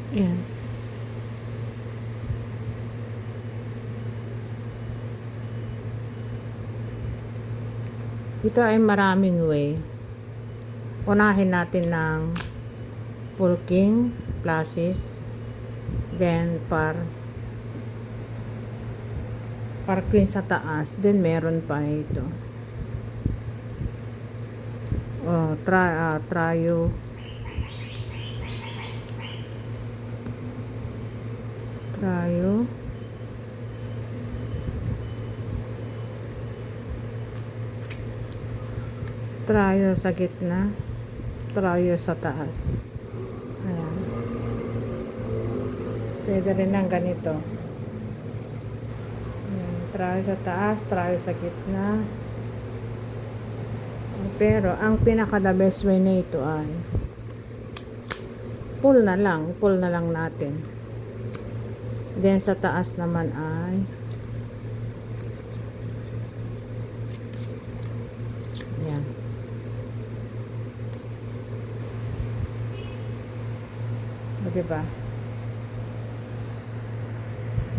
Ayan. Ito ay maraming way. Unahin natin ng pulking, pluses, then par queen sa taas, then meron pa ito. Trio, trio sa gitna, trio sa taas. Ayan. Pwede rin ng ganito. Ayan. Trio sa taas, trio sa gitna. Pero ang pinaka the best way na ito ay pull na lang natin. Then sa taas naman ay yan. O, diba?